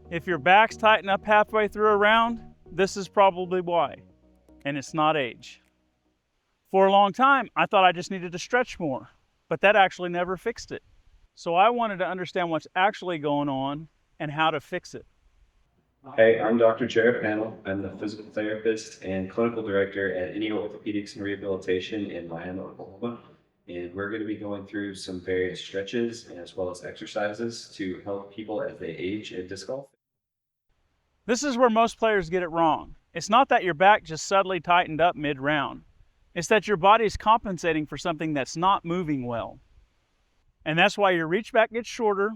If your back's tightened up halfway through a round, this is probably why, and it's not age. For a long time, I thought I just needed to stretch more, but that actually never fixed it. So I wanted to understand what's actually going on and how to fix it. Hey, I'm Dr. Jarrett Pannell. I'm the physical therapist and clinical director at NEO Orthopedics and Rehabilitation in Miami, Oklahoma. And we're going to be going through some various stretches as well as exercises to help people as they age in disc golf. This is where most players get it wrong. It's not that your back just suddenly tightened up mid-round. It's that your body is compensating for something that's not moving well. And that's why your reach back gets shorter,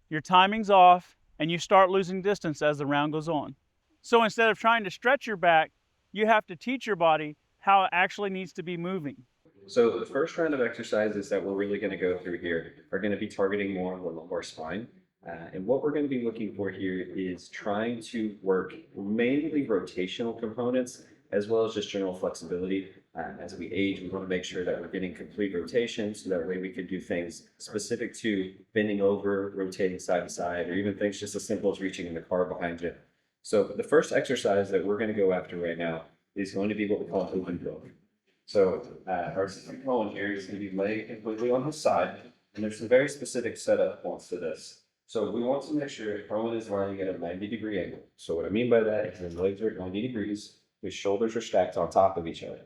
your timing's off, and you start losing distance as the round goes on. So instead of trying to stretch your back, you have to teach your body how it actually needs to be moving. So the first round of exercises that we're really going to go through here are going to be targeting more on the lumbar spine. And what we're going to be looking for here is trying to work mainly rotational components as well as just general flexibility. As we age, we want to make sure that we're getting complete rotation so that way we can do things specific to bending over, rotating side to side, or even things just as simple as reaching in the car behind you. So the first exercise that we're going to go after right now is going to be what we call an open rope. So our component here is going to be laid completely on his side, and there's some very specific setup points to this. So we want to make sure Cohen is lying at a 90-degree angle. So what I mean by that is his legs are at 90 degrees, his shoulders are stacked on top of each other.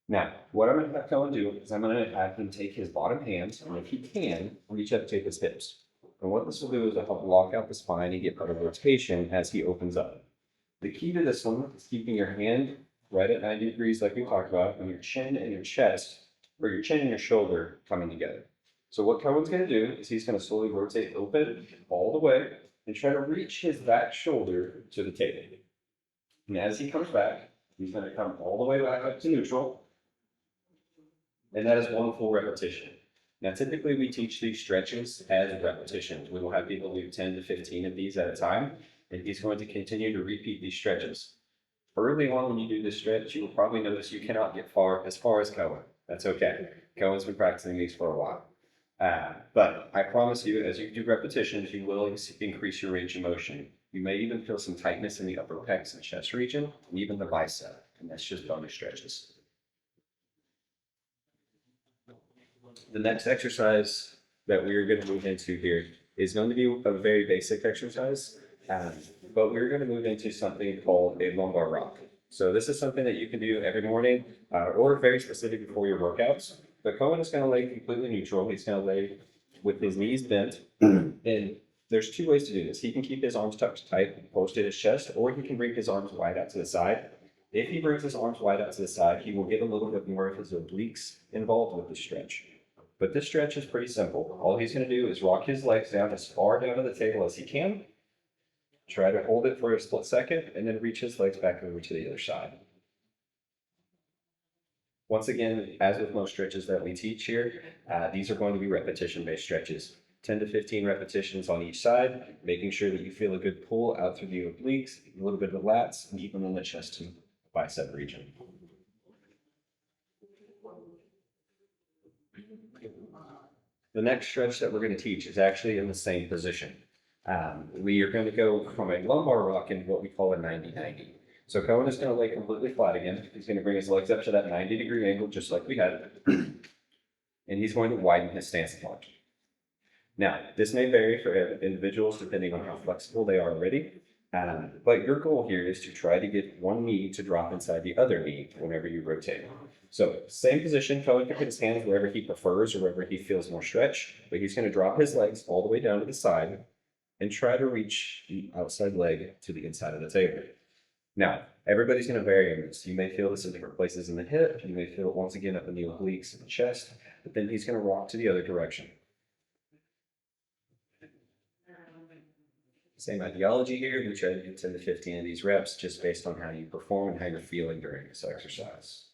Now, what I'm going to have Cohen do is I'm going to have him take his bottom hands, and if he can, reach up to his hips. And what this will do is help lock out the spine and get better rotation as he opens up. The key to this one is keeping your hand right at 90 degrees like we talked about, and your chin and your chest, or your chin and your shoulder coming together. So what Cohen's going to do is he's going to slowly rotate open all the way and try to reach his back shoulder to the table. And as he comes back, he's going to come all the way back up to neutral. And that is one full repetition. Now, typically we teach these stretches as repetitions. We will have people do 10 to 15 of these at a time, and he's going to continue to repeat these stretches. Early on when you do this stretch, you will probably notice you cannot get as far as Cohen. That's okay. Cohen's been practicing these for a while. But I promise you, as you do repetitions, you will increase your range of motion. You may even feel some tightness in the upper pecs and chest region, and even the bicep, and that's just bonus stretches. The next exercise that we're going to move into here is going to be a very basic exercise, but we're going to move into something called a lumbar rock. So this is something that you can do every morning or very specific before your workouts. But Cohen is going to lay completely neutral. He's going to lay with his knees bent. And there's two ways to do this. He can keep his arms tucked tight, close to his chest, or he can bring his arms wide out to the side. If he brings his arms wide out to the side, he will get a little bit more of his obliques involved with the stretch. But this stretch is pretty simple. All he's going to do is rock his legs down as far down to the table as he can. Try to hold it for a split second, and then reach his legs back over to the other side. Once again, as with most stretches that we teach here, these are going to be repetition-based stretches. 10 to 15 repetitions on each side, making sure that you feel a good pull out through the obliques, a little bit of the lats, and even in the chest and bicep region. The next stretch that we're going to teach is actually in the same position. We are going to go from a lumbar rock into what we call a 90-90. So Cohen is going to lay completely flat again. He's going to bring his legs up to that 90-degree angle, just like we had. And he's going to widen his stance upon. Now, this may vary for individuals depending on how flexible they are already. But your goal here is to try to get one knee to drop inside the other knee whenever you rotate. So same position, Cohen can put his hands wherever he prefers or wherever he feels more stretch, but he's going to drop his legs all the way down to the side and try to reach the outside leg to the inside of the table. Now, everybody's going to vary in this. You may feel this in different places in the hip. You may feel it once again up in the obliques and the chest, but then he's going to rock to the other direction. Same ideology here. We try to do 10 to 15 of these reps just based on how you perform and how you're feeling during this exercise.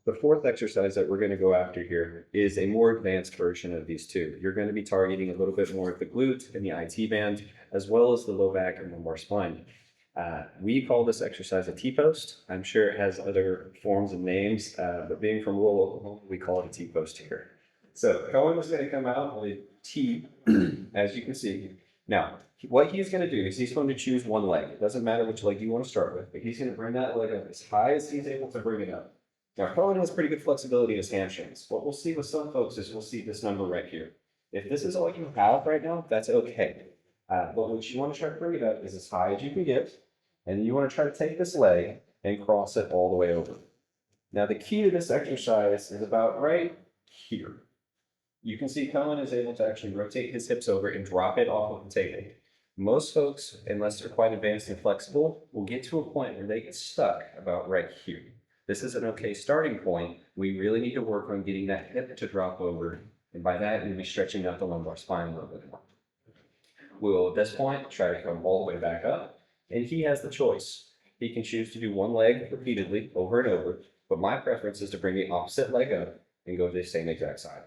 The fourth exercise that we're going to go after here is a more advanced version of these two. You're going to be targeting a little bit more of the glute and the IT band, as well as the low back and lumbar spine. We call this exercise a T-post. I'm sure it has other forms and names, but being from rural Oklahoma, we call it a T-post here. So Cohen is going to come out with T, as you can see. Now, what he's going to do is he's going to choose one leg. It doesn't matter which leg you want to start with, but he's going to bring that leg up as high as he's able to bring it up. Now, Cohen has pretty good flexibility in his hamstrings. What we'll see with some folks is we'll see this number right here. If this is all you have right now, that's okay. But what you want to try to bring it up is as high as you can get, and you want to try to take this leg and cross it all the way over. Now, the key to this exercise is about right here. You can see Cohen is able to actually rotate his hips over and drop it off of the table. Most folks, unless they're quite advanced and flexible, will get to a point where they get stuck about right here. This is an okay starting point. We really need to work on getting that hip to drop over, and by that, we'll be stretching out the lumbar spine a little bit more. We'll, at this point, try to come all the way back up, and he has the choice. He can choose to do one leg repeatedly over and over, but my preference is to bring the opposite leg up and go to the same exact side.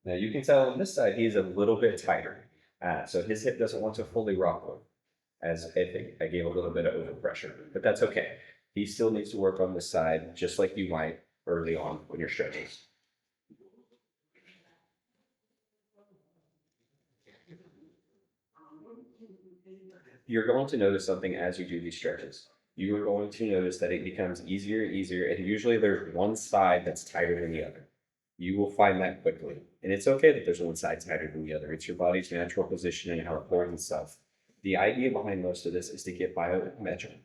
Now you can tell on this side, he's a little bit tighter. So his hip doesn't want to fully rock over, as I think I gave a little bit of overpressure, but that's okay. He still needs to work on this side, just like you might early on when you're stretching. You're going to notice something as you do these stretches. You are going to notice that it becomes easier and easier, and usually there's one side that's tighter than the other. You will find that quickly. And it's okay that there's one side tighter than the other. It's your body's natural position and how it pulls itself. The idea behind most of this is to get biosymmetrical.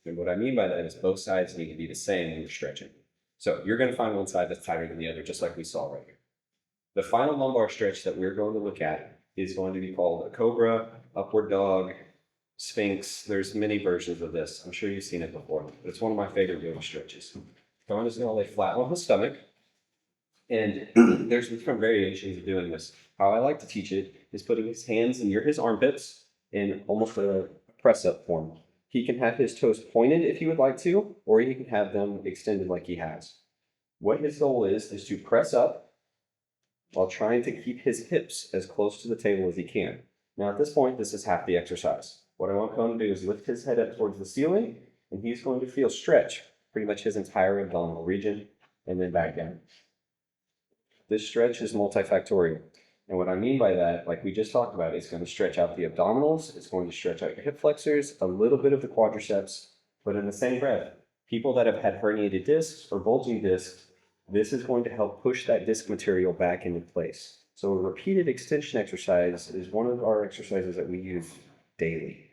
And what I mean by that is both sides need to be the same when you're stretching. So you're going to find one side that's tighter than the other, just like we saw right here. The final lumbar stretch that we're going to look at is going to be called a Cobra, Upward Dog, Sphinx. There's many versions of this. I'm sure you've seen it before, but it's one of my favorite yoga stretches. Cohen is going to lay flat on his stomach. And there's different variations of doing this. How I like to teach it is putting his hands near his armpits in almost a press-up form. He can have his toes pointed if he would like to, or he can have them extended like he has. What his goal is to press up while trying to keep his hips as close to the table as he can. Now at this point, this is half the exercise. What I want Cohen to do is lift his head up towards the ceiling, and he's going to feel stretch pretty much his entire abdominal region, and then back down. This stretch is multifactorial. And what I mean by that, like we just talked about, it's going to stretch out the abdominals, it's going to stretch out your hip flexors, a little bit of the quadriceps, but in the same breath, people that have had herniated discs or bulging discs, this is going to help push that disc material back into place. So a repeated extension exercise is one of our exercises that we use daily.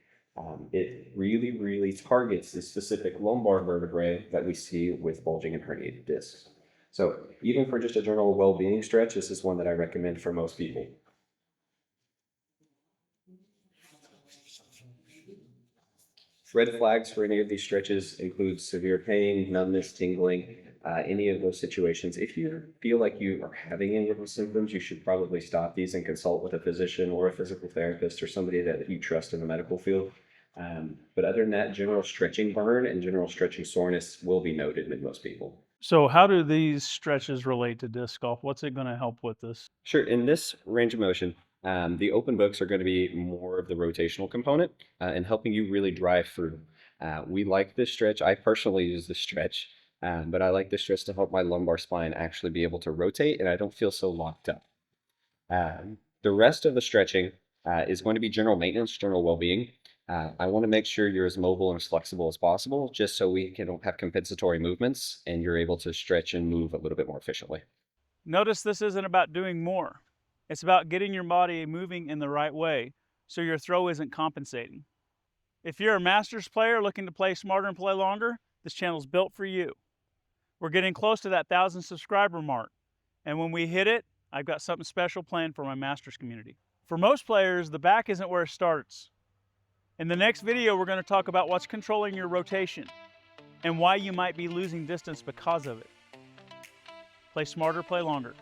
It really, really targets the specific lumbar vertebrae that we see with bulging and herniated discs. So even for just a general well-being stretch, this is one that I recommend for most people. Red flags for any of these stretches include severe pain, numbness, tingling, any of those situations. If you feel like you are having any of those symptoms, you should probably stop these and consult with a physician or a physical therapist or somebody that you trust in the medical field. But other than that, general stretching burn and general stretching soreness will be noted in most people. So how do these stretches relate to disc golf? What's it going to help with this? Sure. In this range of motion, the open books are going to be more of the rotational component and helping you really drive through. We like this stretch. I personally use this stretch, but I like this stretch to help my lumbar spine actually be able to rotate and I don't feel so locked up. The rest of the stretching is going to be general maintenance, general well-being. I want to make sure you're as mobile and as flexible as possible, just so we can have compensatory movements and you're able to stretch and move a little bit more efficiently. Notice this isn't about doing more. It's about getting your body moving in the right way so your throw isn't compensating. If you're a Masters player looking to play smarter and play longer, this channel's built for you. We're getting close to that 1,000 subscriber mark. And when we hit it, I've got something special planned for my Masters community. For most players, the back isn't where it starts. In the next video, we're going to talk about what's controlling your rotation and why you might be losing distance because of it. Play smarter, play longer.